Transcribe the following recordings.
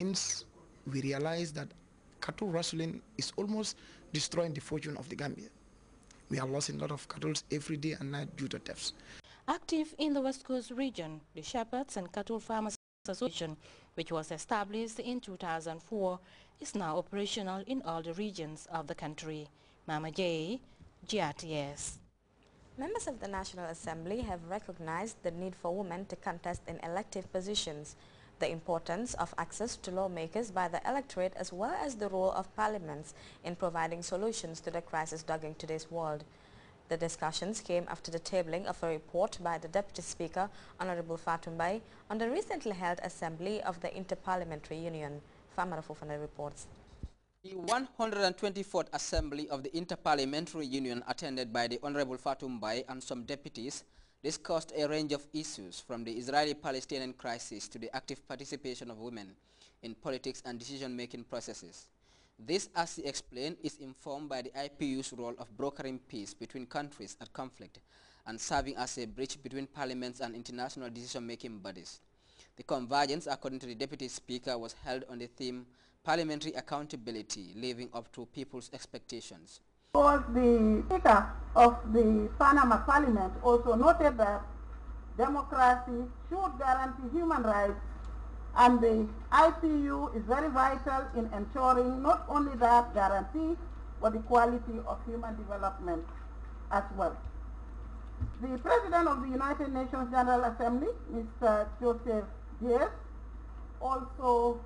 Since we realize that cattle rustling is almost destroying the fortune of the Gambia. We are losing a lot of cattle every day and night due to thefts. Active in the West Coast region, the Shepherds and Cattle Farmers Association, which was established in 2004, is now operational in all the regions of the country. Mama J, Grts. Members of the National Assembly have recognized the need for women to contest in elective positions, the importance of access to lawmakers by the electorate, as well as the role of parliaments in providing solutions to the crisis dogging today's world. The discussions came after the tabling of a report by the Deputy Speaker, Honorable Fatumbai, on the recently held Assembly of the Interparliamentary Union. Famara Fofana reports. The 124th Assembly of the Interparliamentary Union, attended by the Honorable Fatumbai and some deputies, discussed a range of issues from the Israeli-Palestinian crisis to the active participation of women in politics and decision-making processes. This, as he explained, is informed by the IPU's role of brokering peace between countries at conflict and serving as a bridge between parliaments and international decision-making bodies. The convergence, according to the Deputy Speaker, was held on the theme Parliamentary Accountability, Living Up to People's Expectations. The Speaker of the Panama Parliament also noted that democracy should guarantee human rights, and the IPU is very vital in ensuring not only that guarantee, but the quality of human development as well. The President of the United Nations General Assembly, Mr. Joseph Diaz, also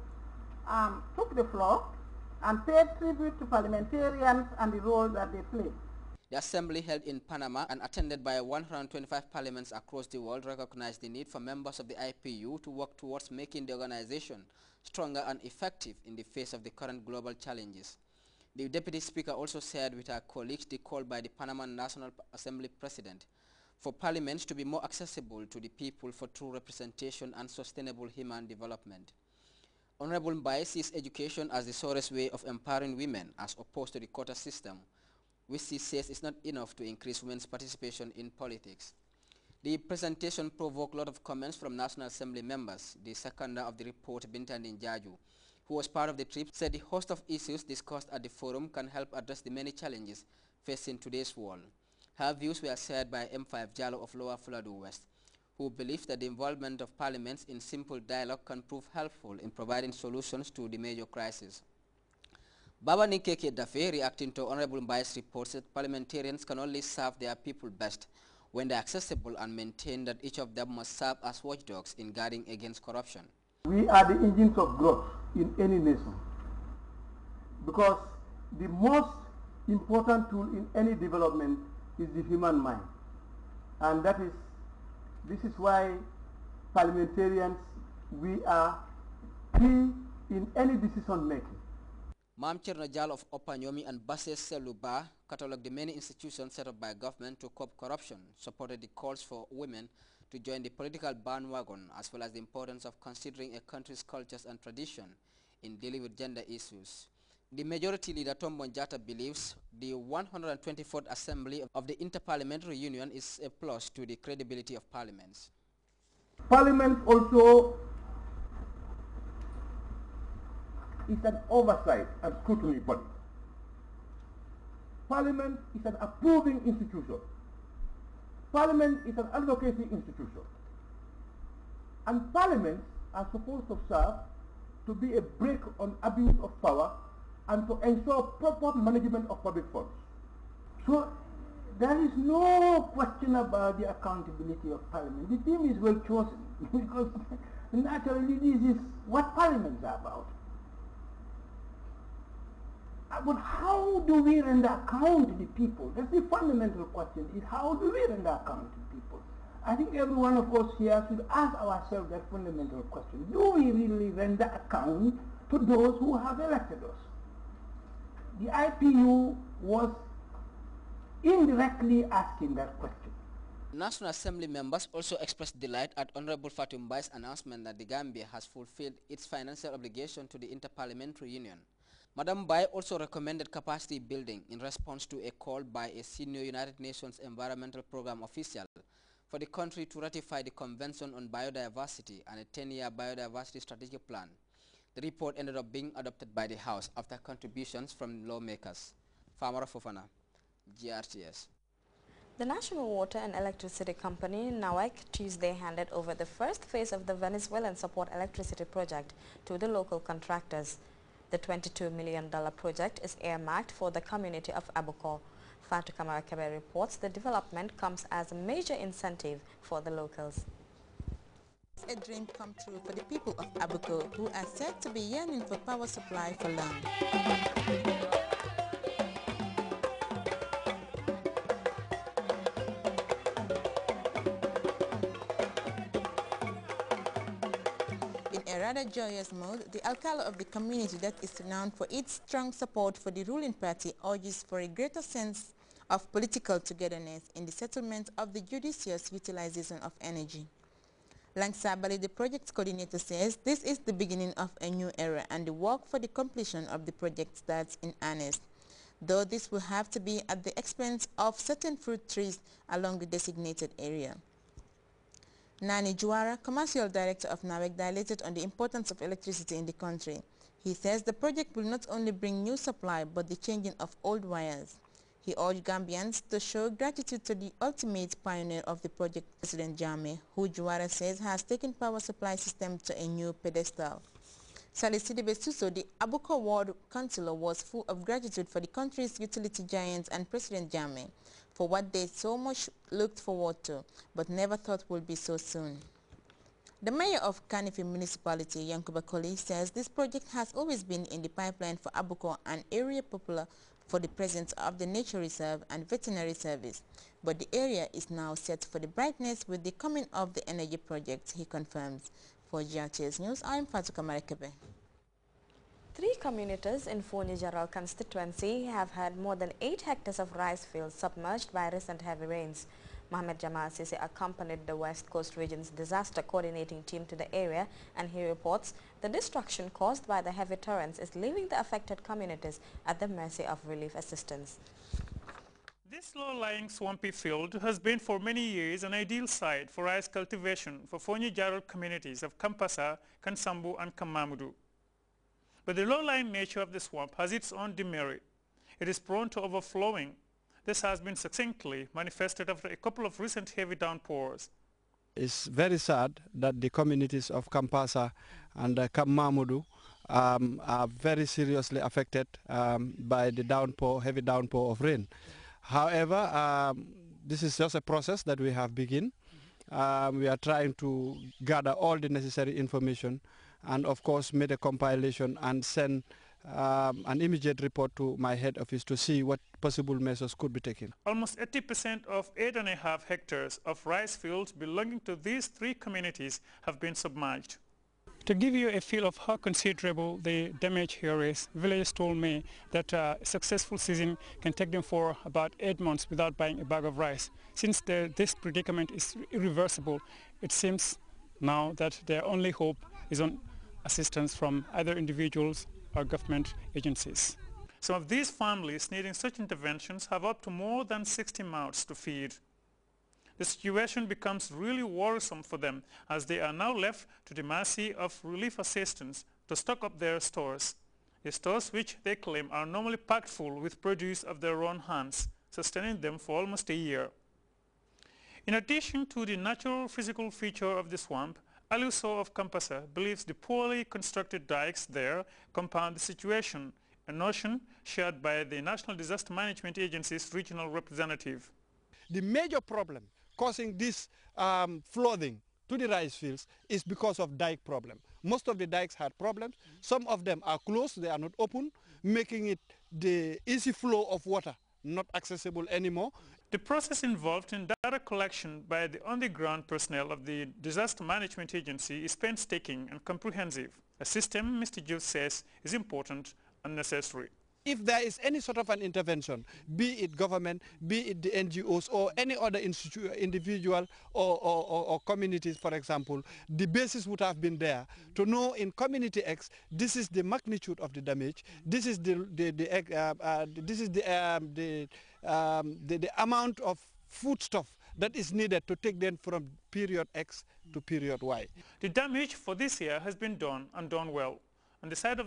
took the floor and paid tribute to parliamentarians and the role that they play. The assembly held in Panama and attended by 125 parliaments across the world recognized the need for members of the IPU to work towards making the organization stronger and effective in the face of the current global challenges. The Deputy Speaker also shared with her colleagues the call by the Panama National Assembly President for parliaments to be more accessible to the people for true representation and sustainable human development. Honorable Mbai sees education as the surest way of empowering women as opposed to the quota system, which he says is not enough to increase women's participation in politics. The presentation provoked a lot of comments from National Assembly members. The seconder of the report, Bintandin Jaju, who was part of the trip, said the host of issues discussed at the forum can help address the many challenges facing today's world. Her views were shared by M5 Jallo of Lower Fuladu West, who believes that the involvement of parliaments in simple dialogue can prove helpful in providing solutions to the major crises. Baba Nikeke Dafe, reacting to Honorable Mbai's report, said parliamentarians can only serve their people best when they are accessible and maintain that each of them must serve as watchdogs in guarding against corruption. We are the engines of growth in any nation, because the most important tool in any development is the human mind, and this is why parliamentarians, we are key in any decision making. Mam Cherno Jal of Opanyomi and Basse Seluba catalogued the many institutions set up by government to curb corruption, supported the calls for women to join the political bandwagon, as well as the importance of considering a country's cultures and tradition in dealing with gender issues. The majority leader, Tom Bonjata, believes the 124th Assembly of the Interparliamentary Union is a plus to the credibility of parliaments. Parliament also is an oversight and scrutiny body. Parliament is an approving institution. Parliament is an advocacy institution. And parliaments are supposed to serve to be a brake on abuse of power and to ensure proper management of public funds. So there is no question about the accountability of Parliament. The team is well chosen because naturally this is what parliaments are about. But how do we render account to the people? That's the fundamental question, is how do we render account to people? I think every one of us here should ask ourselves that fundamental question. Do we really render account to those who have elected us? The IPU was indirectly asking that question. National Assembly members also expressed delight at Honorable Fatumbai's announcement that the Gambia has fulfilled its financial obligation to the Interparliamentary Union. Madam Bai also recommended capacity building in response to a call by a senior United Nations Environmental Program official for the country to ratify the Convention on Biodiversity and a 10-year biodiversity strategic plan. The report ended up being adopted by the House after contributions from lawmakers. Famara Fofana, Grts. The National Water and Electricity Company, NAWEC, Tuesday handed over the first phase of the Venezuelan Support Electricity Project to the local contractors. The $22 million project is earmarked for the community of Abuko. Fatou Kamara Kebe reports the development comes as a major incentive for the locals. A dream come true for the people of Abuko, who are said to be yearning for power supply for long. In a rather joyous mood, the alcalde of the community that is renowned for its strong support for the ruling party urges for a greater sense of political togetherness in the settlement of the judicious utilization of energy. Langsa Bali, the project coordinator, says this is the beginning of a new era and the work for the completion of the project starts in earnest, though this will have to be at the expense of certain fruit trees along the designated area. Nani Juara, commercial director of NAWEC, dilated on the importance of electricity in the country. He says the project will not only bring new supply but the changing of old wires. He urged Gambians to show gratitude to the ultimate pioneer of the project, President Jammeh, who Juara says has taken power supply system to a new pedestal. Sali Sidibe Suso, the Abuko Ward Councillor, was full of gratitude for the country's utility giants and President Jammeh for what they so much looked forward to, but never thought would be so soon. The mayor of Kanifi municipality, Yankuba Koli, says this project has always been in the pipeline for Abuko, an area popular for the presence of the nature reserve and veterinary service. But the area is now set for the brightness with the coming of the energy project, he confirms. For GRTS News, I am Fatou Kamara Kebe. 3 communities in Foni General constituency have had more than 8 hectares of rice fields submerged by recent heavy rains. Mohamed Jamal Sisi accompanied the West Coast Region's disaster coordinating team to the area, and he reports the destruction caused by the heavy torrents is leaving the affected communities at the mercy of relief assistance. This low-lying swampy field has been for many years an ideal site for rice cultivation for Foni General communities of Kampasa, Kansambu and Kamamudu. But the low-lying nature of the swamp has its own demerit. It is prone to overflowing. This has been succinctly manifested after a couple of recent heavy downpours. It's very sad that the communities of Kampasa and Kamamudu are very seriously affected by the heavy downpour of rain. However, this is just a process that we have begun. We are trying to gather all the necessary information and of course made a compilation and send an immediate report to my head office to see what possible measures could be taken. Almost 80% of 8.5 hectares of rice fields belonging to these 3 communities have been submerged. To give you a feel of how considerable the damage here is, villagers told me that a successful season can take them for about 8 months without buying a bag of rice. Since this predicament is irreversible, it seems now that their only hope is on assistance from either individuals or government agencies. Some of these families needing such interventions have up to more than 60 mouths to feed. The situation becomes really worrisome for them as they are now left to the mercy of relief assistance to stock up their stores. The stores which they claim are normally packed full with produce of their own hands, sustaining them for almost a year. In addition to the natural physical feature of the swamp, Aluso of Kampasa believes the poorly constructed dikes there compound the situation, a notion shared by the National Disaster Management Agency's regional representative. The major problem causing this flooding to the rice fields is because of dike problem. Most of the dikes had problems. Some of them are closed, they are not open, making it the easy flow of water not accessible anymore. The process involved in data collection by the on-the-ground personnel of the Disaster Management Agency is painstaking and comprehensive. A system, Mr. Jules says, is important and necessary. If there is any sort of an intervention, be it government, be it the NGOs or any other individual or communities, for example, the basis would have been there to know in community X, this is the magnitude of the damage, this is the amount of foodstuff that is needed to take them from period X to period Y. The damage for this year has been done and done well. On the side of